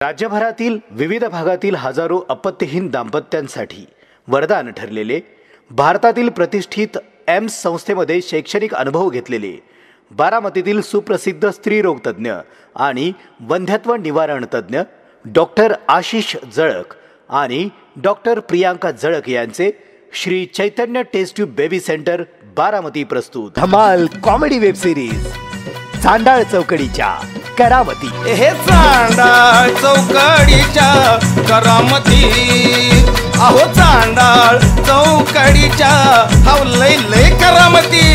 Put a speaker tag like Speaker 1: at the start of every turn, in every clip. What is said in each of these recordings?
Speaker 1: राज्यभरातील विविध भागातील हजारो अपत्यहीन दाम्पत्यांसाठी वरदान ठरलेले, भारतातील प्रतिष्ठित एम्स संस्थेमध्ये शैक्षणिक अनुभव घेतलेले, बारामतीतील सुप्रसिद्ध स्त्रीरोग तज्ज्ञ आणि वंध्यत्व निवारण तज्ज्ञ डॉक्टर आशिष जळक आणि डॉक्टर प्रियांका जळक यांचे Shri Chaitanya test tube baby centre Baramati प्रस्तुत धमाल कॉमेडी वेब सिरीज चांडाळ चौकडीच्या करामती।
Speaker 2: हे चांडाळ चौकडीच्या करामती, अहो चांडाळ चौकडीच्या हाव लय लय करामती।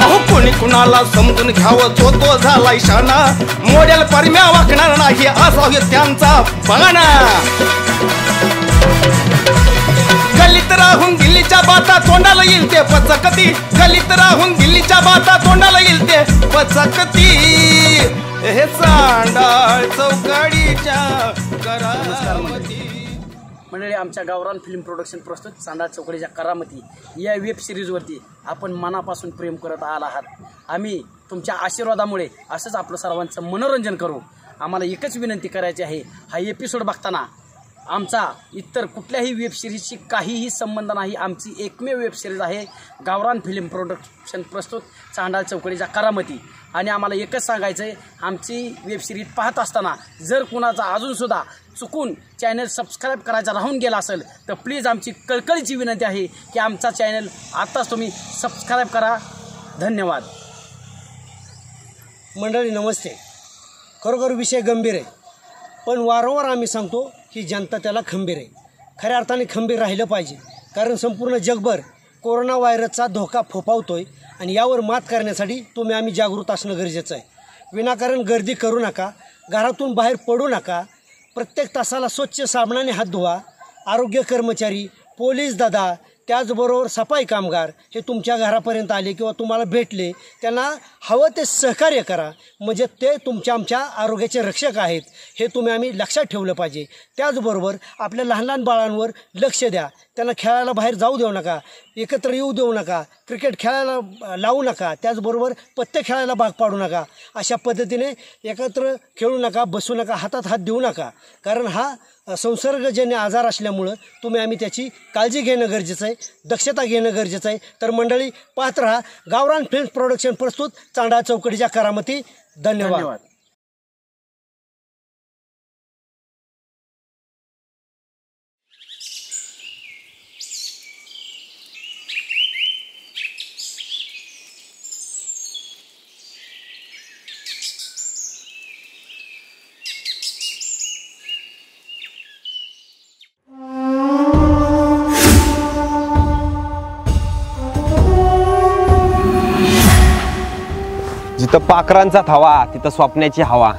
Speaker 2: अहो कोणी कुणाला समजून घ्यावं तो झालाय शाना, मोडेल परम्या वाकणार नाही असावे त्यांचा बाणा। गलित राहून दिल्लीच्या बाता तोंडाला येईल ते पचकती, गलित राहून दिल्लीच्या बाता तोंडाला येईल ते पचकती। हे चांडाळ चौकडीच्या करामती।
Speaker 3: मंडळी, आमच्या गावरान फिल्म प्रोडक्शन प्रस्तुत चांडाळ चौकडीच्या करामती या वेब सिरीजवरती आपण मनापासून प्रेम करत आहात। आम्ही तुमच्या आशीर्वादामुळे असंच आपलं सर्वांचं मनोरंजन करू। आम्हाला एकच विनंती करायची आहे, हा एपिसोड बघताना आमचा इतर कुठल्याही वेब सिरीजशी काहीही संबंध नाही। आमची एकमेव वेब सिरीज आहे गावरान फिल्म प्रोडक्शन प्रस्तुत चांडाळ चौकडीच्या करामती। आणि आम्हाला एकच सांगायचं आहे, आमची वेब सिरीज पाहत असताना जर कुणाचा अजूनसुद्धा चुकून चॅनल सबस्क्राईब करायचा राहून गेला असेल तर प्लीज आमची कळकळीची विनंती आहे की आमचा चॅनल आत्ताच तुम्ही सबस्क्राईब करा। धन्यवाद।
Speaker 4: मंडळी नमस्ते। खरोखर विषय गंभीर आहे, पण वारंवार आम्ही सांगतो की जनता त्याला खंबीर आहे। खऱ्या अर्थाने खंबीर राहिलं पाहिजे, कारण संपूर्ण जगभर कोरोना व्हायरसचा धोका फोफावतोय आणि यावर मात करण्यासाठी आम्ही जागृत असणं गरजेचं आहे। विनाकारण गर्दी करू नका, घरातून बाहेर पडू नका, प्रत्येक तासाला स्वच्छ साबणाने हात धुवा। आरोग्य कर्मचारी, पोलीस दादा, त्याचबरोबर सफाई कामगार हे तुमच्या घरापर्यंत आले किंवा तुम्हाला भेटले, त्यांना हवं ते सहकार्य करा, म्हणजे ते आमच्या आरोग्याचे रक्षक आहेत हे आम्ही लक्षात ठेवलं पाहिजे। त्याचबरोबर आपल्या लहान लहान बाळांवर लक्ष द्या, त्यांना खेळायला बाहेर जाऊ देऊ नका, एकत्र येऊ देऊ नका, क्रिकेट खेळायला लावू नका, त्याचबरोबर पत्ते खेळायला भाग पाडू नका। अशा पद्धतीने एकत्र खेळू नका, बसू नका, हातात हात देऊ नका, कारण हा संसर्गजन्य आजार असल्यामुळं आम्ही त्याची काळजी घेणं गरजेचं आहे, दक्षता घेणं गरजेचं आहे। तर मंडळी पाहत रहा गावरान फिल्म प्रोडक्शन प्रस्तुत चांडाळ चौकडीच्या करामती। धन्यवाद।
Speaker 5: जिथं पाखरांचा थवा तिथं स्वप्नाची हवा।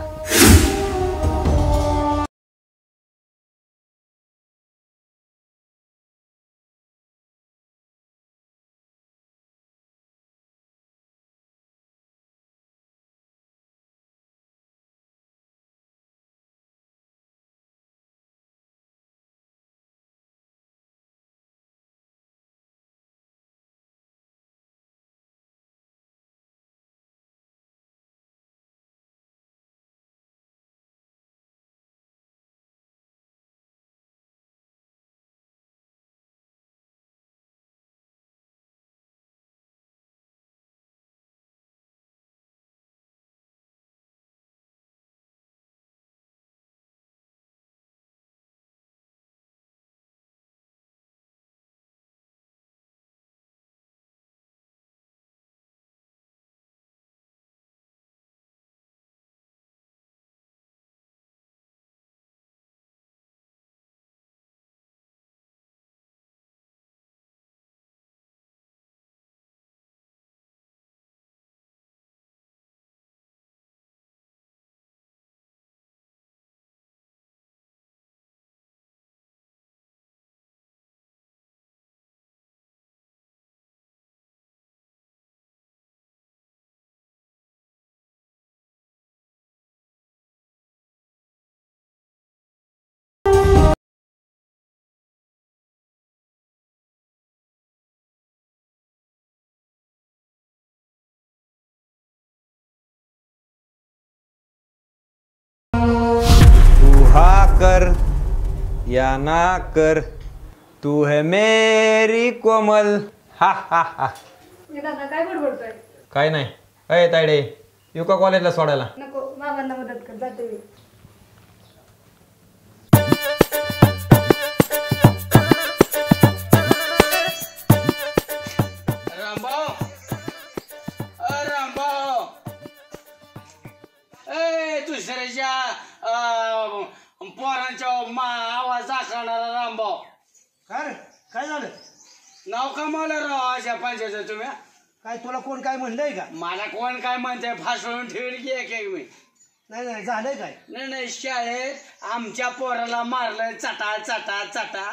Speaker 5: या ना कर तू है मेरी कोमल. हा हा हा.
Speaker 6: दादा काय बडबडतोय?
Speaker 5: काय नाही. अय तायडे येऊ का कॉलेजला सोडायला?
Speaker 6: नको, बाबांना मदत कर, जाते मी.
Speaker 3: दुसऱ्याच्या पोरांच्या आवाज दाखवणारा रामभाऊ.
Speaker 4: काय झालं?
Speaker 3: नाव कमावलं राव अशा पंचायत तुम्ही.
Speaker 4: काय तुला कोण काय म्हणलंय का?
Speaker 3: मला कोण काय म्हणतंय फासवून ठेवली की एक मी.
Speaker 4: नाही झालंय काय?
Speaker 3: नाही शाळेत आमच्या पोराला मारलं चटा चटा चटा.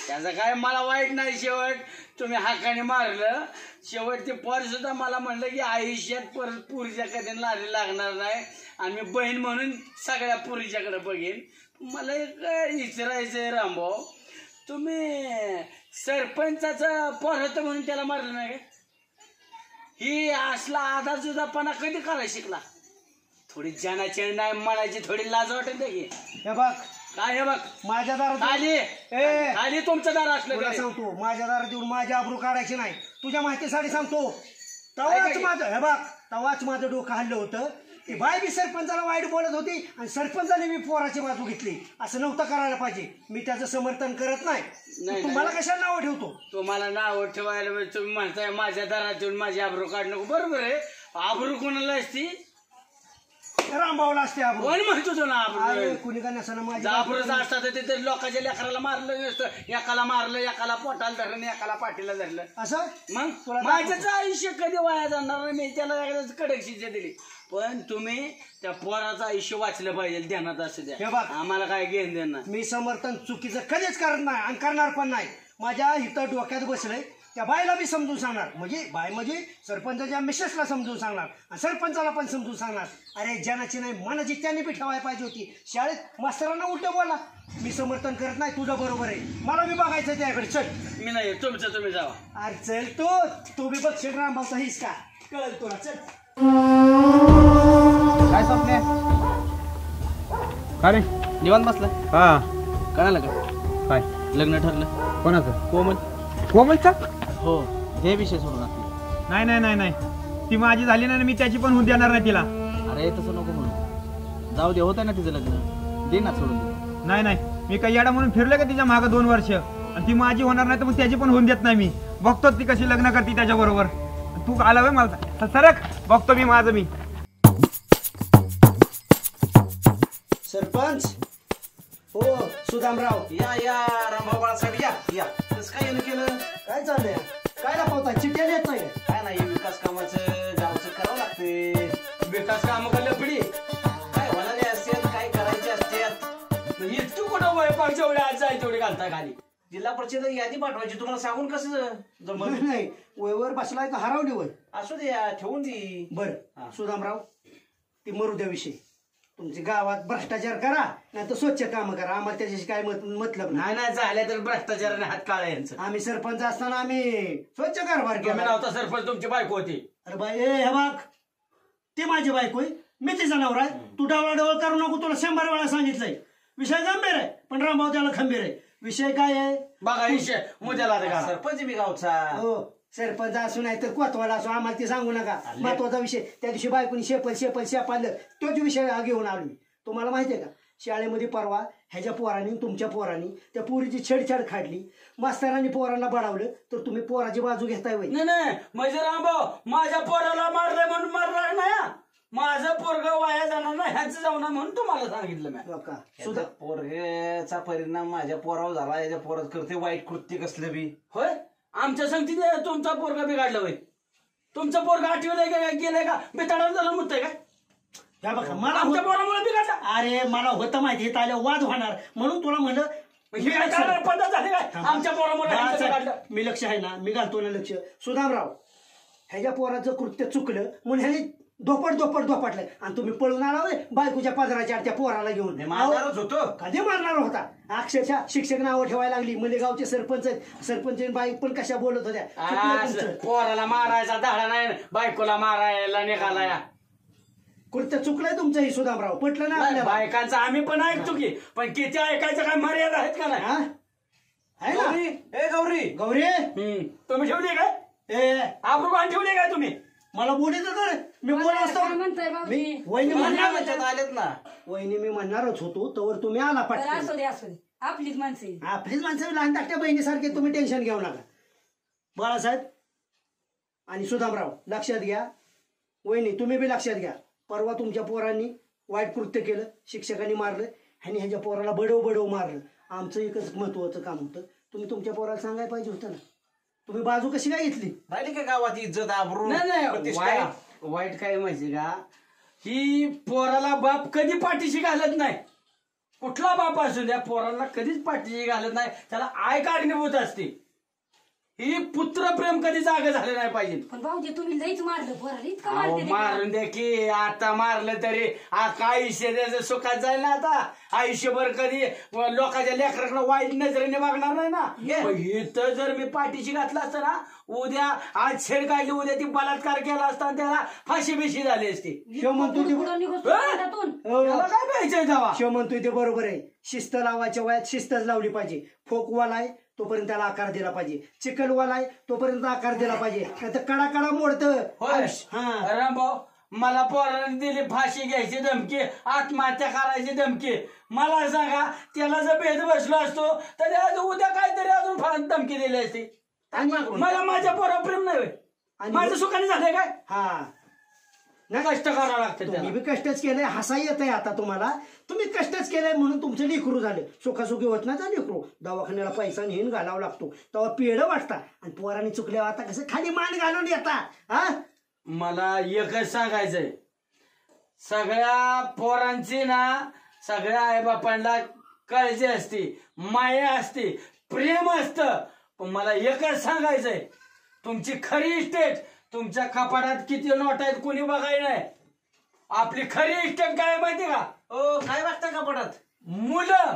Speaker 3: त्याचं काय मला वाईट नाही. शेवट तुम्ही हाकाने मारलं. शेवट ते पोर सुद्धा मला म्हणलं की आयुष्यात परत पुरीच्या कधी लारी लागणार नाही आणि मी बहीण म्हणून सगळ्या पुरीच्याकडे बघेन. मला एक विचारायचंय रामभाऊ, तुम्ही सरपंचाचं पोर होतं म्हणून त्याला मारलं नाही का? ही असला आधा जुदापणा कधी करायला शिकला? थोडी जनाची नाही मनाची थोडी लाज वाटेल की.
Speaker 4: हे बघ
Speaker 3: काय हे बघ
Speaker 4: माझ्या दारात
Speaker 3: खाली तुमचं दार असलं
Speaker 4: तुला सांगतो, माझ्या दारात येऊन माझी आबरू काढायची नाही. तुझ्या माहितीसाठी सांगतो. तवाच माझं हे बघ तवाच माझं डोकं हल्लं होतं. ती बाय बी सरपंचाला वाईट बोलत होती आणि सरपंचाने मी पोराची बाजू घेतली. असं नव्हतं करायला पाहिजे. मी त्याचं समर्थन करत नाही. तुम्हाला कशाला नाव ठेवतो?
Speaker 3: तुम्हाला नाव ठेवायला तुम्ही म्हणताय माझ्या दारात येऊन माझी आबरू काढ नको. बरोबर आहे. आबरू कोणाला असती?
Speaker 4: रामभाऊला असते आबरू.
Speaker 3: कोण म्हणतो तुला आबरू?
Speaker 4: कुणी का नसताना माझी
Speaker 3: आबरूच असतात तिथे लोकांच्या लेकराला मारलं नसतं. एकाला मारलं, एकाला पोटाला धरलं, एकाला पाठीला धरलं.
Speaker 4: असं
Speaker 3: मग माझ्याच आयुष्य कधी वाया जाणार नाही. मी त्याला एकदाच कडक शिक्षा दिली. पण तुम्ही त्या पोराचं आयुष्य वाचलं पाहिजे. ध्यानात असू द्या. आम्हाला काय घेऊन देणार.
Speaker 4: मी समर्थन चुकीचं कधीच करत नाही आणि करणार पण नाही. माझ्या इथं डोक्यात बसलंय. त्या बायला बी समजून सांगणार. म्हणजे सरपंचाच्या मिसेसला समजून सांगणार आणि सरपंचाला पण समजून सांगणार. अरे जनाची नाही मनाची त्यांनी बी ठेवायला पाहिजे होती. शाळेत मास्तरांना उलट बोला. मी समर्थन करत नाही. तुझं बरोबर आहे. मला बी बघायचं त्याकडे. चल
Speaker 3: मी नाही तुमचं तुम्ही जावा.
Speaker 4: अरे चल तू बी बघशील रामभाऊचा हिसका कळल तुला. चल
Speaker 2: काय स्वप्ने
Speaker 5: का रे
Speaker 2: निवांत बसला?
Speaker 5: हा
Speaker 2: कळालं का?
Speaker 5: काय
Speaker 2: लग्न ठरलं
Speaker 5: कोणाचं?
Speaker 2: कोमल.
Speaker 5: कोमलचा?
Speaker 2: हो हे विषय सोडून आपले.
Speaker 5: नाही नाही नाही नाही ती माझी झाली नाही. मी त्याची पण होऊन देणार नाही तिला.
Speaker 2: अरे तसं नको म्हणून. जाऊ दे होत आहे ना तिचं लग्न. दे ना सोडून दे.
Speaker 5: नाही नाही मी काही याडा म्हणून फिरलोय का तिच्या मागं 2 वर्ष आणि ती माझी होणार नाही तर मग त्याची पण होऊन देत नाही. मी बघतो ती कशी लग्न करते त्याच्याबरोबर. तू आला वे मला सरक बघतो मी माझं. मी
Speaker 4: सरपंच हो सुदामराव.
Speaker 2: या रामभाऊ बाळासाहेब या. कसं काय येणं केलं?
Speaker 4: काय चाललंय? काय दाखवताय? चिठ्ठ्या येत नाही.
Speaker 2: काय नाही विकास कामाचं गावचं करावं लागते.
Speaker 3: विकास काम लपडी
Speaker 2: काय होणारे असतात काय करायचे असतात.
Speaker 3: इतकं कुठं वयपाक जेवढे आज जाय तेवढे घालता खाली.
Speaker 2: जिल्हा परिषद यादी पाठवायची. तुम्हाला सांगून कसं जमलं?
Speaker 4: नाही वयवर बसलाय का हरवली वय?
Speaker 2: असू द्या ठेवून दे.
Speaker 4: बरं सुदामराव ती मरू द्या विषय. तुमच्या गावात भ्रष्टाचार करा नाही तर स्वच्छ काम करा. आम्हाला त्याच्याशी काय मतलब नाही.
Speaker 3: नाही झाल्या तर भ्रष्टाचाराने हात काळा यांचं.
Speaker 4: आम्ही सरपंच असताना आम्ही स्वच्छ कारभार
Speaker 3: तुम्ही
Speaker 4: केला.
Speaker 3: नव्हता सरपंच तुमची बायको होती.
Speaker 4: अरे बाई हे बघ ते माझी बायको आहे. मी तिचा नवरा आहे. तू डावळाडवळ करू नको. तुला 100 वेळा सांगितलंय. विषय गंभीर आहे पण रामभाऊ त्याला खंबीर आहे. विषय काय आहे
Speaker 3: बघा विषय मुद्द्याला
Speaker 2: सरपंच मी गावचा.
Speaker 4: हो सरपंच असू नाही तर कोतवाला असू आम्हाला ते सांगू नका. महत्वाचा विषय त्या दिवशी बायकोनी शेपालं तोच विषय घेऊन आलो. तुम्हाला माहितीये का शाळेमध्ये परवा ह्याच्या पोरांनी तुमच्या पोरांनी त्या पोरीची छेडछाड काढली. मास्तरांनी पोरांना बडावलं तर तुम्ही पोराची बाजू घेताय वय.
Speaker 3: नाही म्हणजे रामभाऊ माझ्या पोराला मारलंय म्हणून मारणार नाही. माझं पोरग वाया जाणार नाही ह्याचं जाऊ ना म्हणून तुम्हाला सांगितलं मी.
Speaker 2: सुद्धा पोरग्याचा परिणाम माझ्या पोरावर झाला. याच्या पोरात करते वाईट कृत्य कसलं बी.
Speaker 3: होय आमच्या संगतीने तुमचा पोरगा बिघडला होय. तुमचा पोरगा आठवीला गेलाय का बेताडा झालं म्हणतंय काय?
Speaker 4: बघा मला
Speaker 3: आमच्या पोरामुळे बिघडला.
Speaker 4: अरे मला होतं माहिती आहे आल्या वाद होणार म्हणून तुला म्हणलं
Speaker 3: पद्धत झाली काय आमच्या पोरामुळे.
Speaker 4: मी लक्ष आहे ना. मी घालतो ना लक्ष. सुदामराव ह्याच्या पोराचं कृत्य चुकलं म्हणून ह्याने धोपटलंय आणि तुम्ही पळून आला बायकोच्या पदराच्या त्या पोराला घेऊन.
Speaker 2: मारणारच होतो.
Speaker 4: कधी मारणार होता? अक्षरशः शिक्षक नावं ठेवायला लागली. म्हणजे गावचे सरपंच बाईक पण कशा बोलत होत्या.
Speaker 3: पोराला मारायचा धाडा नाही बायकोला मारायला निघाला.
Speaker 4: कृत्य चुकलंय तुमचं ही सुदामराव, पटलं ना आपल्याला?
Speaker 3: बायकांचं आम्ही पण ऐकतो की, पण किती ऐकायचं काय मर्यादा आहेत का नाही?
Speaker 4: हा? आहे ना?
Speaker 2: गौरी ए गौरी
Speaker 4: गौरी
Speaker 3: तुम्ही ठेवली काय?
Speaker 4: ए
Speaker 3: आब्रुगान ठेवली काय तुम्ही?
Speaker 4: मला बोलायचं तर मी बोलत
Speaker 6: काय
Speaker 4: असतो.
Speaker 6: म्हणताय भाऊजी?
Speaker 4: मी वहिनी
Speaker 2: म्हणणार
Speaker 4: म्हणणार
Speaker 2: त्यात आलेत ना.
Speaker 4: वहिनी मी म्हणणारच होतो, तवर तुम्ही आला
Speaker 6: बरं,
Speaker 4: पटकन.
Speaker 6: असू दे आपलीच माणसं आहे.
Speaker 4: आपलीच माणसं लहान धाकट्या बहिणीसारखे, तुम्ही टेन्शन घेऊ नका. बाळासाहेब आणि सुदामराव लक्षात घ्या, वहिनी तुम्ही बी लक्षात घ्या. परवा तुमच्या पोरांनी वाईट कृत्य केलं, शिक्षकांनी मारलं आणि ह्याच्या पोराला बडव मारलं. आमचं एकच महत्वाचं काम होतं, तुम्ही तुमच्या पोराला सांगायला पाहिजे होतं ना. तुम्ही बाजू कशी काय घेतली?
Speaker 2: राहिली का गावात इज्जत आबरू
Speaker 3: नाही
Speaker 2: प्रतिष्ठा?
Speaker 3: वाईट काय माहिती का, ही पोराला बाप कधी पाठीशी घालत नाही. कुठला बाप असू द्या, पोराला कधीच पाठीशी घालत नाही, त्याला आय कारणीभूत असते. ही पुत्रप्रेम कधी जागा झालं नाही पाहिजे.
Speaker 6: पण भाऊजी तुम्ही लईच मारलं पोराला, इतकं
Speaker 3: अहो,
Speaker 6: मारते ते.
Speaker 3: मारून द्या की, आता मारलं तरी आयुष्य त्याचं सुखात जाईल ना. आता आयुष्यभर कधी लोकांच्या लेकराकडे वाईट नजरेने बघणार नाही ना. पण इथं जर मी पाठीशी घातला असतं ना, उद्या आज छेड काढली, उद्या ती बलात्कार केला असता आणि त्याला फाशी बिशी झाली असती.
Speaker 4: शिव म्हणतोय ते
Speaker 6: पुढं निघतो तोंडातून.
Speaker 3: त्याला काय पाहिजे जावा?
Speaker 4: शिव म्हणतोय ते बरोबर आहे. शिस्त लावायच्या वयात शिस्तच लावली पाहिजे. फोकवाला आहे तोपर्यंत त्याला आकार दिला पाहिजे, चिकलवाला आहे तोपर्यंत आकार दिला पाहिजे. नाहीतर कडा मोडतं.
Speaker 3: होय रामभाऊ, मला पोराने दिली फाशी घ्यायची धमकी, आत्महत्या करायची धमकी. मला सांगा, त्याला जर भेद बसलो असतो तर आज उद्या काहीतरी अजून फार धमकी दिली असती. मला माझ्या पोरा प्रेम नाही होय. माझ्या सुखाने झालंय काय?
Speaker 4: हा
Speaker 3: कष्ट करावं लागतं
Speaker 4: तुम्ही
Speaker 3: त्याला.
Speaker 4: बी कष्टच केलंय, हसा येत आहे आता तुम्हाला. तुम्ही कष्टच केलंय म्हणून तुमचं लेकरू झालं. सुखासुखी होत नाही लेकरू. दवाखान्याला पैसा नेहून घालावा लागतो, तेव्हा पेढं वाटता. आणि पोरांनी चुकल्यावर आता कसं खाली मान घालून येता. हा
Speaker 3: मला एकच सांगायचंय, सगळ्या पोरांची ना, सगळ्या आईबापांना काळजी असते, माया असते, प्रेम असतं. पण मला एकच सांगायचंय, तुमची खरी इस्टेट तुमच्या कपाटात किती नोट आहेत कोणी बघाय नाही. आपली खरी इस्टेट काय माहिती का?
Speaker 2: ओ काय वाटतं कपाटात?
Speaker 3: मुलं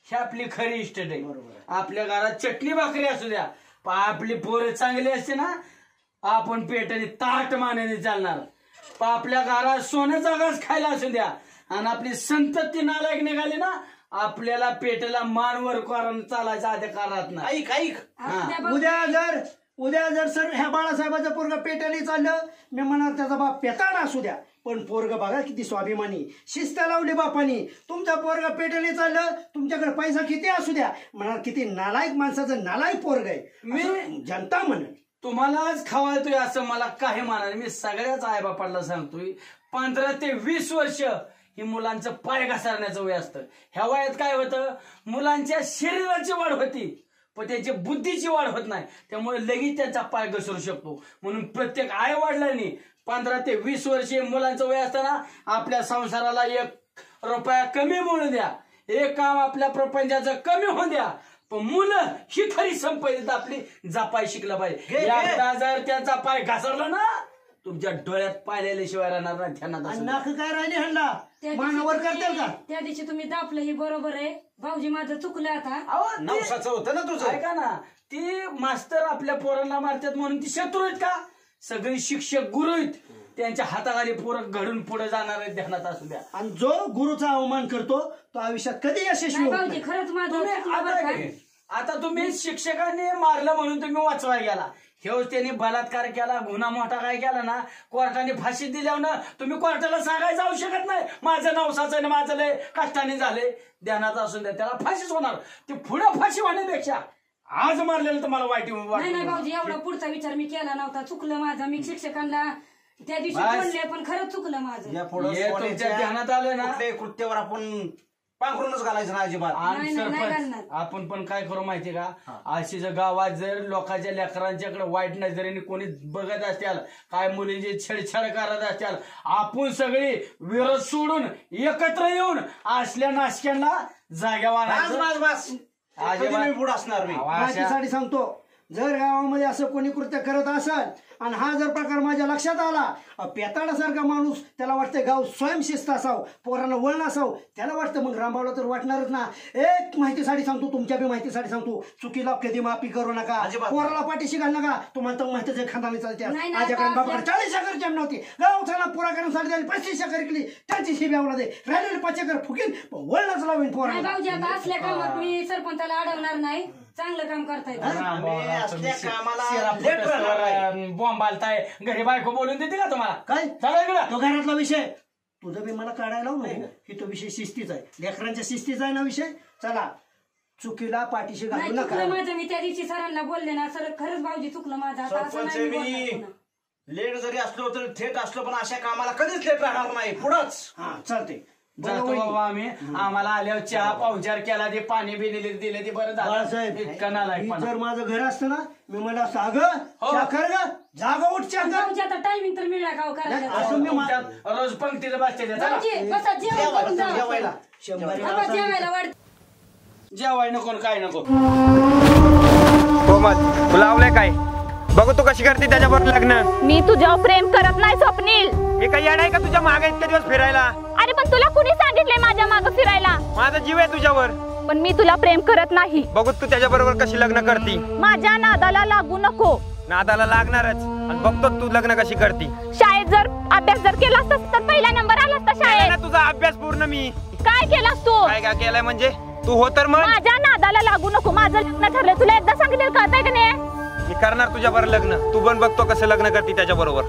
Speaker 3: ही आपली खरी इस्टेट आहे. आपल्या घरात चटणी भाकरी असू द्या, पण आपली पोरं चांगली असते ना, आपण पेटाने ताट मानेने चालणार. पण आपल्या घरात सोन्याचा घास खायला असू द्या आणि आपली संतती नालायक निघाली ना, आपल्याला पेटेला मानवर करून चालायचा अधिकार राहत नाही.
Speaker 2: ऐक
Speaker 6: असू द्या भाऊजी.
Speaker 4: उद्या जर सर ह्या बाळासाहेबाचं पोरग पेटाने चाललं, मी म्हणणार त्याचा बाप पेताड असू द्या, पण पोरग बघा किती स्वाभिमानी, शिस्त लावली बापानी. तुमचा पोरग पेटाने चाललं, तुमच्याकडे पैसा किती असू द्या, म्हणणार किती नालायक माणसाचं नालायक पोरग आहे. मी जनता म्हणेल.
Speaker 3: तुम्हालाच खवायतोय असं मला काही मानाने, मी सगळ्याच आईबापाला सांगतोय, 15 ते 20 वर्ष ही मुलांचं पाय घसरण्याचं वय असतं. ह्या वयात काय होतं, मुलांच्या शरीराची वाढ होती पण त्याची बुद्धीची वाढ होत नाही, त्यामुळे लगेच त्यांचा पाय घसरू शकतो. म्हणून प्रत्येक आई वडिलांनी 15 ते 20 वर्षीय मुलांचं वय असताना आपल्या संसाराला 1 रुपया कमी मिळू द्या, एक काम आपल्या प्रपंचाचं कमी होऊन द्या, पण मुलं ही खरी संपत्ती आपली जपाय शिकलं पाहिजे. एकदा जर त्यांचा पाय घसरला ना, तुमच्या डोळ्यात पाहिल्याशिवाय राहणार नाही. ध्यानात असू द्या.
Speaker 4: नाक काय राहिले हल्ला मानावर करतील का?
Speaker 6: त्या दिवशी तुम्ही दापलं ही बरोबर आहे भाऊजी, माझं चुकलं आता.
Speaker 3: अहो, ते-
Speaker 2: नवसाचं होतं ना तुझं.
Speaker 3: ऐका ना, ती मास्तर आपल्या पोरांना मारतात म्हणून ती शत्रू आहेत का? सगळी शिक्षक गुरु आहेत, त्यांच्या हाताखाली पोरं घडून पुढे जाणार आहेत. ध्यानात असू द्या.
Speaker 4: आणि जो गुरुचा अवमान करतो तो आयुष्यात कधी यशस्वी
Speaker 6: नाही
Speaker 4: होत
Speaker 6: भाऊजी,
Speaker 4: नाही.
Speaker 6: खरंच माझं
Speaker 3: तुम्ही
Speaker 6: चुकलं बरं का.
Speaker 3: आता तुम्ही शिक्षकांनी मारलं म्हणून तुम्ही वाचवाय गेला, हे त्यांनी बलात्कार केला, गुन्हा मोठा काय केला ना, कोर्टाने फाशी दिल्यावर तुम्ही कोर्टाला सांगायला जाऊ शकत नाही, माझं नवसाचं आहे, माझं लय कष्टाने झाले. ध्यानात असून द्या, त्याला फाशीच होणार. ते पुढे फाशी होण्यापेक्षा आज मारलेलं तर मला वाईट
Speaker 6: नाही भाऊजी, एवढा पुढचा विचार मी केला नव्हता. चुकलं माझं. मी शिक्षकांना त्या दिवशी
Speaker 3: बस.
Speaker 6: बोलले, पण खरंच चुकलं माझं.
Speaker 2: या पुढं
Speaker 3: हे तुमच्या
Speaker 2: सोन्याच्या
Speaker 3: ध्यानात आलं ना,
Speaker 2: कुठल्याही कृत्यावर आपण पांघरूनच घालायचं ना अजिबात.
Speaker 3: आणि
Speaker 6: नाही, नाही
Speaker 3: सरपंच
Speaker 6: घालणार.
Speaker 3: आपण पण काय करू माहिती का, अशी जर गावात जर लोकांच्या लेकरांच्याकडे वाईट नजरेने कोणी बघत असतील, काय मुलींची छेडछाड करत असतील, आपण सगळी विरोध सोडून एकत्र येऊन असल्या नाशक्यांना जाग्यावर
Speaker 2: बस कधी मी पुढे असणार मी.
Speaker 4: माझ्यासाठी सांगतो, जर गावामध्ये असं कोणी कृत्य करत असाल आणि हा जर प्रकार माझ्या लक्षात आला, पेताळासारखा माणूस त्याला वाटतं गाव स्वयंशिस्त असावं, पोरांना वळण असावं, त्याला वाटतं मग रामभाऊला तर वाटणारच ना. एक माहितीसाठी सांगतो, तुमच्या बी माहितीसाठी सांगतो, चुकीला कधी माफी करू नका, पोराला पाठीशी घाल नका. तुम्हाला तर माहितीच आहे खानदानी चालते. माझ्याकडे बाबाकडे 40 एकर जमीन नव्हती, गावठाणा पुरा करण्यासाठी त्यांनी 35 एकर केली, त्यांची शिबी आवला दे, राहिलेले 5 एकर फुकीन वळणच लावेन पोराला.
Speaker 6: भाऊजी आता असल्या कामात मी सरपंचाला अडवणार नाही, चांगलं काम करताय.
Speaker 3: बॉम्ब आलताय, घरी बायको बोलून देते का तुम्हाला?
Speaker 4: काय
Speaker 3: चला
Speaker 4: तो घरातला विषय तुझं बी मला काढायला नको की तो विषय शिस्तीचा आहे, लेकरांच्या शिस्तीचा आहे ना विषय. चला चुकीला पाठीशी घालू
Speaker 6: नाही,
Speaker 4: नका.
Speaker 6: चुकलं माझं. मी त्या दिवशी सरांना बोलले ना, सर खरंच भाऊजी चुकलं माझं. आता असं नाही मी बोलणार पुन्हा.
Speaker 2: लेट जरी असलो तरी थेट असलो, पण अशा कामाला कधीच लेट राहणार नाही पुढंच.
Speaker 4: हा चालते.
Speaker 3: जातो बाबा आम्ही. आम्हाला आल्यावर चहा पावचार केला, ते पाणी बिनी दिले, ते बरं
Speaker 4: बाळासाहेब,
Speaker 3: इतकं नालायक
Speaker 4: मी
Speaker 3: पण.
Speaker 4: जर माझं घर असतं ना, मी मला साग कर ग, जागा उठ चहा कर.
Speaker 6: भाऊजी आता टायमिंग तर मिळला का हो करायला?
Speaker 4: असं मी
Speaker 3: तुमच्यात रोज पंक्तीचं बसते ते. चला.
Speaker 6: भाऊजी बसा, जेवण करून जा.
Speaker 4: जेवायला 100
Speaker 6: थांबा, जेवायला वाढ.
Speaker 3: जेवाय नको न काय नको.
Speaker 5: कोमल तू लावलंय काय? बघू तू कशी करते त्याच्याबरोबर लग्न.
Speaker 7: मी तुझ्यावर प्रेम करत नाही स्वप्नील.
Speaker 5: मी काही येणार आहे का तुझ्या मागे इतके दिवस फिरायला?
Speaker 7: अरे पण तुला कुणी सांगितले माझ्या मागे फिरायला?
Speaker 5: माझा जीव आहे तुझ्यावर.
Speaker 7: पण मी तुला प्रेम करत नाही.
Speaker 5: बघू तू त्याच्याबरोबर कशी लग्न करती.
Speaker 7: माझ्या नादाला लागू नको.
Speaker 5: नादाला लागणारच. आणि बघतो तू लग्न कशी करती.
Speaker 7: शाळेत जर अभ्यास जर केला असता तर पहिला नंबर आला असता
Speaker 5: केलाय
Speaker 7: शाळेत.
Speaker 5: ना तुझा अभ्यास पूर्ण मी.
Speaker 7: काय केलास तू?
Speaker 5: काय काय केलाय म्हणजे? तू हो तर मग.
Speaker 7: माझ्या नादाला लागू नको. माझं लग्न ठरलं, तुला एकदा सांगितलं कळतंय का नाही?
Speaker 5: मी करणार तुझ्या बरोबर लग्न. तू पण बघतो कसं लग्न करते त्याच्या बरोबर,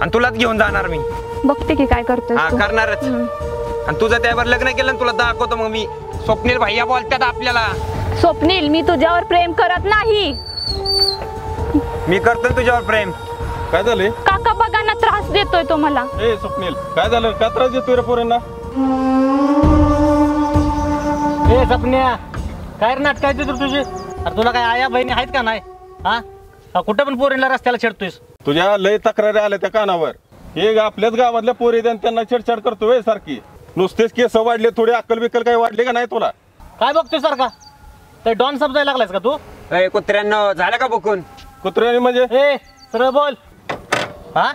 Speaker 5: आणि तुलाच घेऊन जाणार मी.
Speaker 7: बघते की काय करतोय
Speaker 5: हा करणारच. आणि तुझं त्यावर लग्न केलं आणि तुला दाखवतो मग मी. स्वप्नील भैया बोलतात आपल्याला.
Speaker 7: स्वप्नील, मी तुझ्यावर प्रेम करत नाही.
Speaker 5: मी करतो ना तुझ्यावर प्रेम.
Speaker 8: काय झाले?
Speaker 7: काका बघा ना, त्रास देतोय तो मला.
Speaker 8: ए स्वप्नील, काय झालं? का त्रास देतोय रे पोरांना?
Speaker 9: ए सपन्या, काय नाटक आहे तुझे? अरे तुला काय आया बहिणी आहेत का नाही? हा कुठं पण पोरींना रस्त्याला छेडतोयस.
Speaker 8: तुझ्या लय तक्रारी आल्या त्या कानावर. हे आपल्याच गावातल्या पोरी त्यांना छेडछाड करतोय सारखी. नुसतेच केस वाढले, थोडे अक्कल बिक्कल काही वाढले का नाही तुला?
Speaker 9: काय बघतोय सारखा? ते डॉन समजायला लागलायस का तू?
Speaker 5: कुत्र्यांना झालं का बघून?
Speaker 8: कुत्र्याने म्हणजे?
Speaker 9: ए सरळ बोल. हा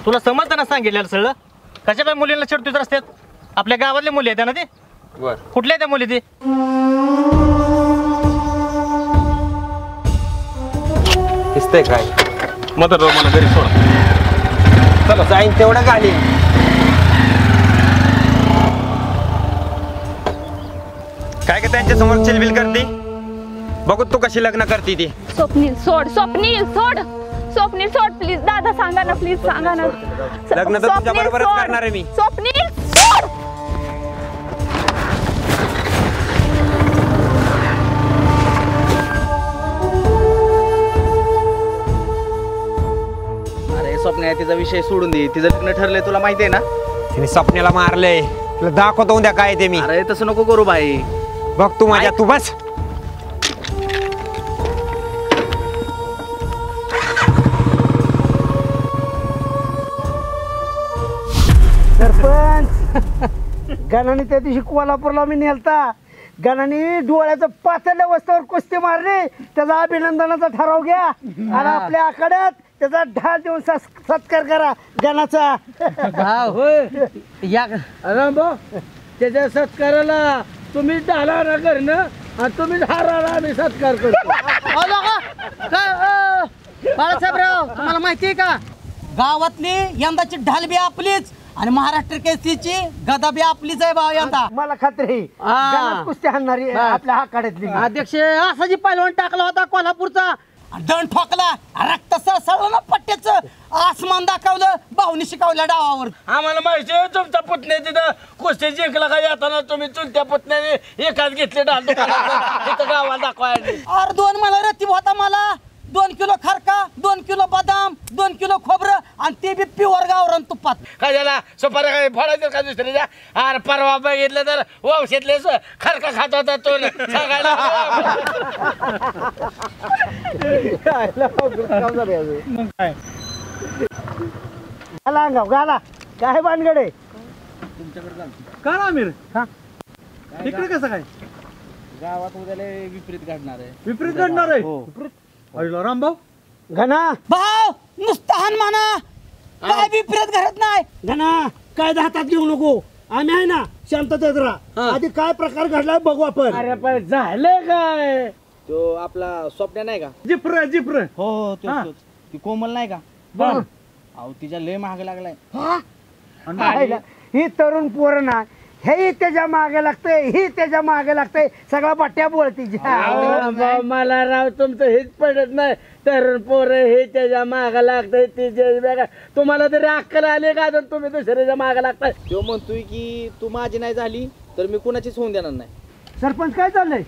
Speaker 9: तुला समजताना सांगितलेलं सगळं. कशा काय मुलींना छेडतोय रस्त्यात? आपल्या गावातल्या मुली आहेत ना ते?
Speaker 5: बर.
Speaker 9: कुठल्या त्या मुली ते?
Speaker 5: दिसतंय काय?
Speaker 8: मदर मला घरी सोडा.
Speaker 5: चला जाईन तेवढं घाली. काय का त्यांच्या समोर चिलबिल करते. बघू तू कशी लग्न करते ती.
Speaker 7: स्वप्नील सोड, स्वप्नील सोड, स्वप्नील सोड प्लीज. दादा सांगा ना, प्लीज सांगा ना.
Speaker 5: लग्न तर तुझ्या बरोबरच करणार आहे मी.
Speaker 7: स्वप्नील सोड.
Speaker 2: अरे स्वप्न तिचा विषय सोडून दे. तिचं लग्न ठरलंय, तुला माहिती आहे ना.
Speaker 5: तिने स्वप्नाला मारलंय. तुला दाखवतो उद्या काय ते मी.
Speaker 2: अरे तसं नको करू भाई.
Speaker 5: बघ तू माझ्या, तू बस.
Speaker 4: सरपंच, गणाने त्या दिवशी कोल्हापूरला मी नेलता. गणाने डोळ्याचं पातळल्या वस्तावर कुस्ती मारली. त्याचा अभिनंदनाचा ठराव घ्या आणि आपल्या आखाड्यात त्याचा ढाल देऊन सत्कार करा गणाचा.
Speaker 9: रामभाऊ, त्याच्या सत्काराला तुम्ही ढाला ना करणं आणि तुम्ही हाराला आम्ही सत्कार करतो. बाळासाहेबराव, तुम्हाला माहिती आहे का, गावातली यंदाची ढाल बी आपलीच आणि महाराष्ट्र केसरीची गदा बी आपलीच आहे भाऊ यंदा.
Speaker 4: मला खात्री गणात कुस्ती हाणणारी आपल्या आखाड्यातली.
Speaker 9: अध्यक्ष असा जी पैलवान टाकला होता कोल्हापूरचा, दंड ठोकला, रक्त सळसळलं ना पट्ट्याचं, आसमान दाखवलं, भाऊनी शिकवल्या डावावर.
Speaker 3: आम्हाला माहिती आहे तुमचा पुतण्या तिथं कुस्ती जिंकला का येताना तुम्ही चुलत्या पुतण्याने एकाच घेतले डाल तिथं गावाला दाखवायला.
Speaker 9: अरे 2 मला रतीब होता. मला 2 किलो खरका, 2 किलो बदाम, 2 किलो खोबरं आणि ते बी प्युअर गावरान तुपात.
Speaker 3: काय झाला सुपाऱ्या काय फळायचं का दुसऱ्याच्या? अरे परवा बघितलं तर वंशेतले खरका खात होता तो सांगायला.
Speaker 4: गाला काय भानगडे
Speaker 9: का आमिर? तिकडे कसं काय?
Speaker 2: गावात उद्याला विपरीत घडणार आहे.
Speaker 9: विपरीत घडणार आहे? रामभाऊ,
Speaker 4: घना
Speaker 9: भाऊ नुसतं हान म्हणा काय बी फिरत घरात नाही.
Speaker 4: घना काय हातात घेऊ नको, आम्ही आहे ना शांततेत राहा. आधी काय प्रकार घडलाय बघू आपण.
Speaker 3: अरे पण झालं काय? तो आपला स्वप्न नाही का?
Speaker 5: जिप्र जिप्र
Speaker 3: हो ती कोमल नाही का?
Speaker 5: बर
Speaker 3: अहो तिच्या लय महाग लागलाय.
Speaker 4: ही तरुण पोरं ना, हे त्याच्या मागे लागतंय, ही त्याच्या मागे लागतंय, सगळा बट्ट्या बोलती.
Speaker 3: मला राव तुमचं हेच पडत नाही. तरुण पोरं हे त्याच्या मागा लागतंय ते तुम्हाला तरी अक्कल आले का? तुम्ही दुसऱ्याच्या मागा लागताय. तो म्हणतोय की तू माझी नाही झाली तर मी कुणाचीच होऊन देणार नाही.
Speaker 4: सरपंच काय चाललंय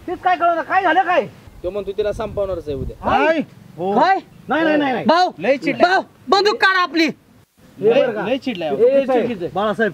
Speaker 4: तेच काय कळलं, काय झालं काय?
Speaker 3: तो म्हणतोय तिला संपवणारच आहे उद्या.
Speaker 9: काय
Speaker 4: नाही नाही
Speaker 9: भाऊ भाऊ बंदूक काढा आपली.
Speaker 3: लय चिडलाय
Speaker 5: बाळासाहेब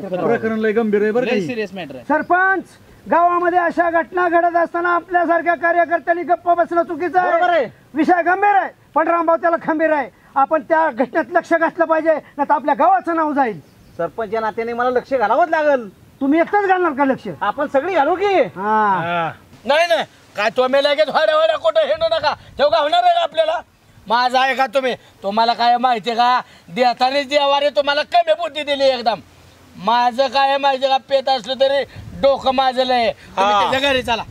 Speaker 5: प्रकरण लय गंभीर आहे बरं.
Speaker 3: लय सिरियस मॅटर आहे.
Speaker 4: सरपंच गावामध्ये अशा घटना घडत असताना आपल्यासारख्या कार्यकर्त्यांनी गप्प बसणं चुकीचं आहे. विषय गंभीर आहे पण रामभाऊ त्याला खंबीर आहे. आपण त्या घटनेत लक्ष घातलं पाहिजे, नाही तर आपल्या गावाचं नाव जाईल.
Speaker 3: सरपंच या नात्याने मला लक्ष घालावंच लागल.
Speaker 4: तुम्ही एकटंच घालणार का लक्ष?
Speaker 3: आपण सगळी घालू की.
Speaker 4: हा
Speaker 3: नाही नाही काय तुम्ही लगेच वाड्या कुठं हिंडू नका. तेव्हा होणार आहे का आपल्याला? माझं आहे का तुम्ही? तुम्हाला काय माहिती आहे का? देतानीच देवारे तुम्हाला कमी बुद्धी दिली एकदम. माझं काय माहिती का? पेत असलं तरी डोकं माझं लय. त्याच्या घरी चला.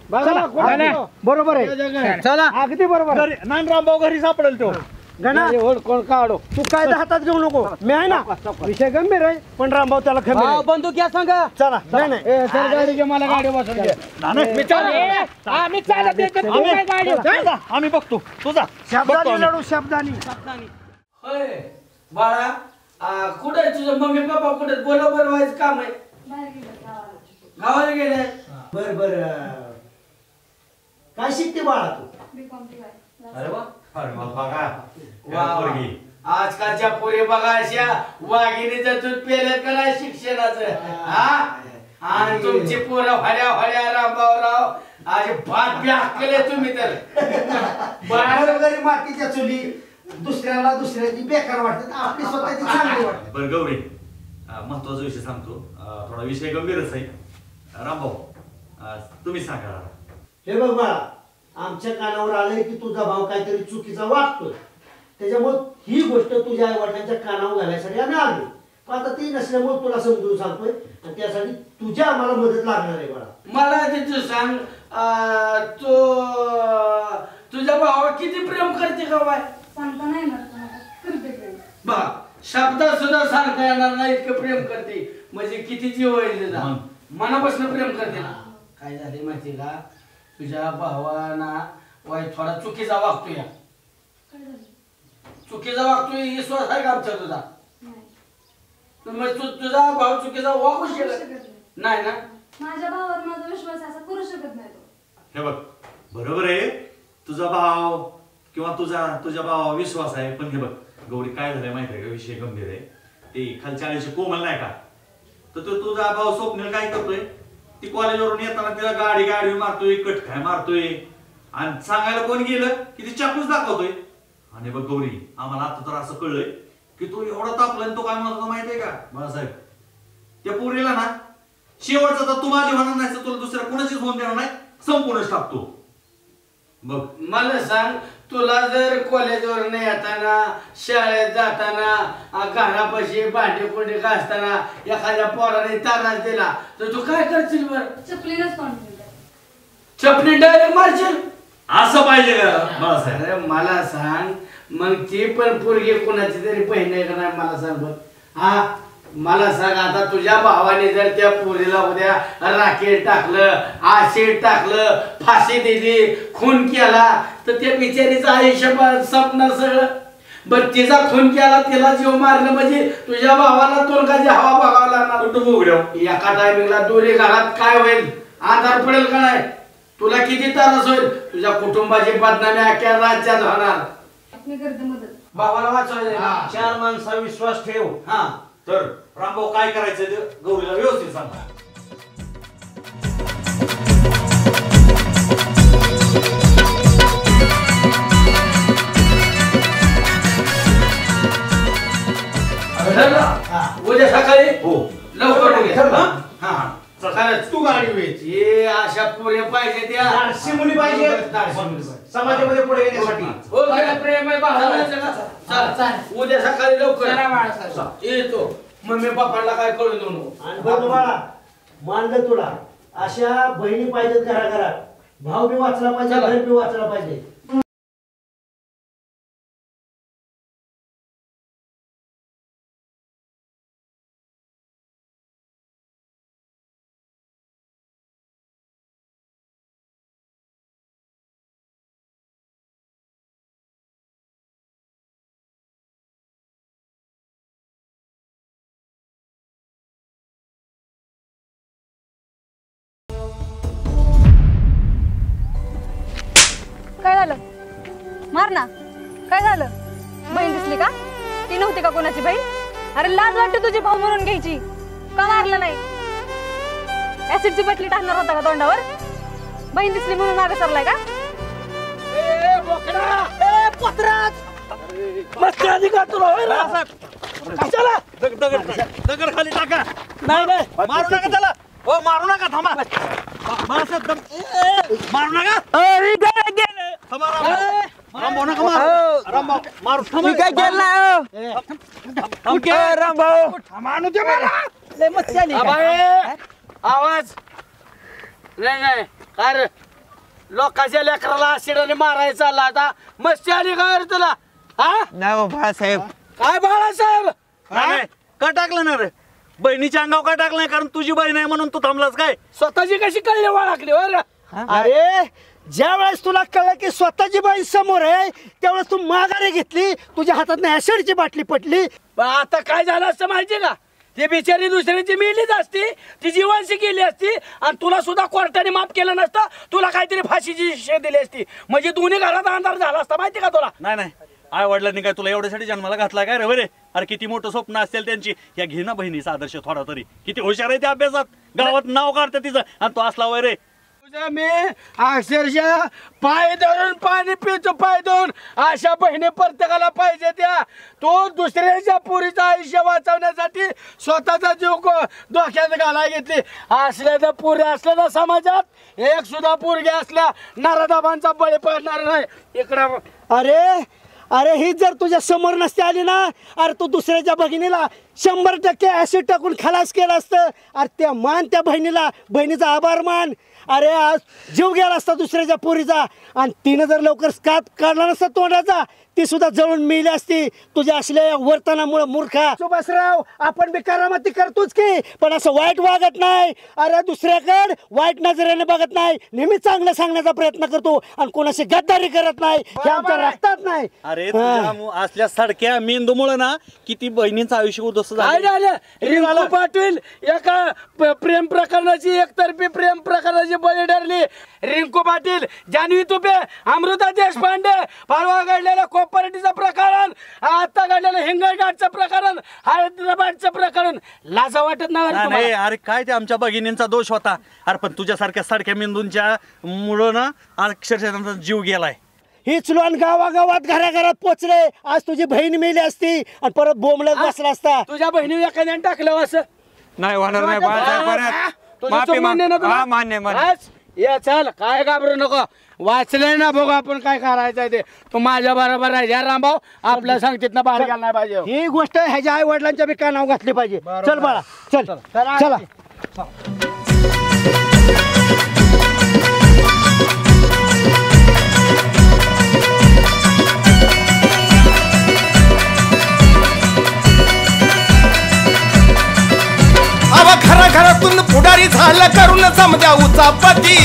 Speaker 4: बरोबर आहे,
Speaker 3: चला
Speaker 4: अगदी बरोबर.
Speaker 5: रामभाऊ घरी सापडेल तो.
Speaker 4: गणा
Speaker 3: कोण काढो.
Speaker 4: तू काय हातात घेऊ नको, मी आहे ना. विषय गंभीर आहे पण रामभाऊ त्याला खंबीर आहे.
Speaker 9: बंदूक घ्या सांगा.
Speaker 4: चला नाही नाही
Speaker 3: सर गाडी घे, मला गाडी बसून घे.
Speaker 5: आम्ही बघतो तुझा
Speaker 4: शब्दानी लढू, शब्दानी.
Speaker 3: होय बाळा कुठे आहे तुझं मम्मी पप्पा? कुठे बोला बरं व्हायचं काम आहे? गावाला गेले.
Speaker 4: बर बर काय शिकते बाळा तू?
Speaker 3: अरे वा आजकालच्या पोरी बघा अशा वाघिणीचं दूध पेलं का नाही शिक्षणाचं. आणि तुमची पोरं हड्या हड्या रामभाऊराव आज भात बी केले तुम्ही तर.
Speaker 4: घरी मातीच्या चुली दुसऱ्याला दुसऱ्याची बेकार वाटतात, आपली स्वतःची चांगली वाटते.
Speaker 10: बरं गौरी महत्वाचा विषय सांगतो. थोडा विषय गंभीरच आहे. रामभाऊ तुम्ही सांगा.
Speaker 4: हे बघ बाळा, आमच्या कानावर आलंय की तुझा भाव काहीतरी चुकीचा वागतोय, त्याच्यामुळे ही गोष्ट तुझ्या आई वडिलांच्या कानावर घालायसाठी आम्ही आलो. पण आता ती नसल्यामुळे तुला समजून सांगतोय आणि त्यासाठी तुझ्या आम्हाला मदत लागणार आहे बाळा.
Speaker 3: मला तिथं सांग तो तुझ्या भावा किती प्रेम करते का बाय?
Speaker 6: सांगता नाही ना करते प्रेम.
Speaker 3: बा शब्दात सुद्धा सांगता येणार नाही इतकं प्रेम करते. म्हणजे किती जीव आहे तिचा. मनापासून प्रेम करते ना. काय झाले माहिती का? तुझ्या भावाना वाईट थोडा चुकीचा वागतोय. चुकीचा वागतोय विश्वास आहे का आमचा तुझा? तुझा भाव चुकीचा वागू शकत नाही ना.
Speaker 6: माझ्या भावावर माझा विश्वास असा करू शकत नाही तो.
Speaker 10: हे बघ बरोबर आहे, तुझा भाव किंवा तुझ्या भावा विश्वास आहे. पण हे बघ गौरी काय झालंय माहिती आहे का? विषय गंभीर आहे. ते खालच्या आळीचे कोमल नाही का, तर तो तुझा भाव स्वप्नील काय करतोय? ती कॉलेजवरून येताना तिला गाडी मारतोय, कटखाय मारतोय आणि सांगायला कोण गेलं की ती चाकूच दाखवतोय. आणि बघ गौरी आम्हाला आता तर असं कळलंय की तू एवढा तापला तो काय म्हणत होता माहितीये का बाळासाहेब? त्या पोरीला ना शेवटचा तर तू माझी होणार नाही, तुला दुसऱ्या कोणाचीच होऊन देणार नाही, संपूर्णच टाकतो. बघ
Speaker 3: मला सांग, तुला जर कॉलेजवर येताना शाळेत जाताना घरापाशी भांडे कोंडे घासताना एखाद्या पोराने त्रास दिला तर तू काय करशील? बर
Speaker 6: चपलीनच तोंड
Speaker 3: चपली डायरेक्ट मारशील?
Speaker 10: असं पाहिजे का बाळासाहेब?
Speaker 3: अरे मला सांग, मग ती पण पोरगी कोणाची तरी बहीण आहे का नाही मला सांग बघ. हा मला सांग, आता तुझ्या भावाने जर त्या पोरीला उद्या राकेट टाकलं, आशिड टाकलं, फाशी दिली, खून केला तर त्या बिचारीचं आयुष्य संपणार सगळं. बर तिचा खून केला, तिला जीव मारलं म्हणजे तुझ्या भावाला तोंडाची हवा बघावं लागणार.
Speaker 10: कुठं उघड्या
Speaker 3: एका टायमिंगला दोन्ही घरात काय होईल? आधार पडेल का नाही? तुला किती त्रास होईल? तुझ्या कुटुंबाची बदनामी अख्ख्या राज्यात होणार.
Speaker 6: मी करते मदत.
Speaker 3: भावाला वाचवायचं.
Speaker 2: चार माणसा विश्वास ठेव.
Speaker 3: हा
Speaker 10: तर रामभाऊ काय करायचं ते गौरीला व्यवस्थित सांगा.
Speaker 3: उद्या सकाळी
Speaker 10: हो
Speaker 3: लवकर उद्या.
Speaker 2: हा
Speaker 3: खरंच
Speaker 2: तू गाडी वेच.
Speaker 3: हे अशा पुऱ्या पाहिजे त्या
Speaker 2: मुली पाहिजे.
Speaker 3: धाडशी मुली पाहिजे.
Speaker 2: समाजामध्ये पुढे येण्यासाठी.
Speaker 3: प्रेम आहे उद्या सकाळी लवकर येतो. मम्मी पप्पाला काय कळून देऊ नको.
Speaker 4: आणि बरं बाळा मानलं तुला अशा बहिणी पाहिजेत घराघरात. भाऊ बी वाचला पाहिजे, घर बी वाचला पाहिजे.
Speaker 7: काय झालं? मार ना. काय झालं? बहीण दिसली का? ती नव्हती का कोणाची बहीण? अरे लाज वाटते तुझी भाऊ म्हणून घ्यायची. का मारलं नाही? ऍसिडची बाटली टाकणार होता का तोंडावर? बहीण दिसली म्हणून मागे सरलाय का?
Speaker 10: दगड खाली टाका. नाही मारू नका त्याला. हो मारू नका. थांबा मारू नका.
Speaker 3: आवाज नाही काय लोकांच्या लेकराला शिडाने मारायचा चालला आता. मस्ती आली काय तुला? हा
Speaker 5: नाही बाळासाहेब.
Speaker 3: काय बाळासाहेब?
Speaker 10: का टाकलं ना रे? बहिणीच्या अंगावर का टाकलं नाही? कारण तुझी बहीण आहे म्हणून तू थांबलास काय?
Speaker 3: स्वतःची कशी कळली वाळाकली?
Speaker 4: अरे ज्या वेळेस तुला कळलं की स्वतःची बाई समोर आहे त्यावेळेस तू माघारी घेतली. तुझ्या हातात ऍसिडची बाटली पटली.
Speaker 3: आता काय झालं असतं माहिती का? ती बिचारी दुसऱ्याची मिलीच असती, ती जीवांशी गेली असती आणि तुला सुद्धा कोर्टाने माफ केलं नसतं. तुला काहीतरी फाशीची शिक्षा दिली असती. म्हणजे दोन्ही घरात अंधार झाला असता माहिती का तुला?
Speaker 10: नाही आई वडिलांनी काय तुला एवढ्यासाठी जन्माला घातला काय रे? बरे अरे किती मोठं स्वप्न असेल त्यांची. या घे ना बहिणीचा आदर्श थोडा तरी. किती हुशार आहे त्या अभ्यासात. गावात नाव काढते तिचं आणि तो असला वय रे.
Speaker 3: मी अक्षरशः पाय धरून पाणी पितो. पाय धरून अशा बहिणी प्रत्येकाला पाहिजे त्या. तो दुसऱ्याच्या पोरीचं आयुष्य वाचवण्यासाठी स्वतःचा जीव धोक्यात घालाय घेतली. असल्या तर पोरी असल्या ना समाजात एक सुद्धा पोरगी असल्या नराधमांचा बळी पडणार नाही. इकडं
Speaker 4: अरे ही जर तुझ्या समोर नसते आली ना, अरे तू दुसऱ्याच्या भगिनीला 100% ऍसिड टाकून खलास केलं असतं. अरे त्या मान त्या बहिणीचा आभार मान. अरे आज जीव गेला असता दुसऱ्याच्या पोरीचा. आणि तिनं जर लवकर कात काढला नसता तोंडाचा ती सुद्धा जळून मिळली असती तुझ्या असल्या वर्तनामुळे. मूर्खा सुभाषराव, आपण बी करामती करतोच की, पण असं वाईट वागत नाही. अरे दुसऱ्याकडे वाईट नजरेने बघत नाही, नेहमी चांगलं सांगण्याचा प्रयत्न करतो आणि कोणाशी गद्दारी करत नाही. हे आमच्या रक्तात नाही.
Speaker 10: अरे असल्या सडक्या मेंदूमुळे ना किती बहिणींचं आयुष्य उद्ध्वस्त
Speaker 3: झालं. रिंकू पाटील एका प्रेम प्रकरणाची एकतर्फी प्रेम प्रकरणाची बळी ठरली. रिंकू पाटील, जान्हवी तुपे, अमृता देशपांडे, परवा घडलेलं कोपर्टीचं प्रकरण, आता घडलेलं हिंगणघाटचं प्रकरण, हैदराबादचं प्रकरण. लाजा वाटत नाही?
Speaker 10: अरे काय ते आमच्या भगिनींचा दोष होता. अरे पण तुझ्यासारख्या सडक्या मेंदूंच्या मुळे ना अक्षरशः त्यांचा जीव गेलाय.
Speaker 4: हीच लोन गावागावात घराघरात पोचले. आज तुझी बहीण मेली असती आणि परत बोंबलत बसला असता.
Speaker 3: तुझ्या बहिणी एखाद्याने टाकलं असं
Speaker 5: नाही होणार नाही बाळासाहेब.
Speaker 3: मान्य. ये चल, काय घाबरू नको. वाचलंय ना बघू आपण काय करायचं ते. तू माझ्या बरोबर आहे या रामभाऊ. आपल्या सांगतीत ना बाहेर गेला नाही पाहिजे.
Speaker 4: ही गोष्ट ह्याच्या आई वडिलांच्या बी कानाव घातली पाहिजे. चल बाळा चल चला.
Speaker 11: घराघरातून पुढारी झाला करून समजा उचापती.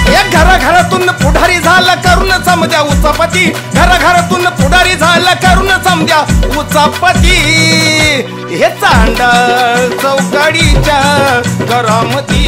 Speaker 11: घराघरातून पुढारी झाला करून समजा उचापती. घराघरातून पुढारी झाला करून समजा उचापती. हे चांडाळ चौकडीच्या करामती.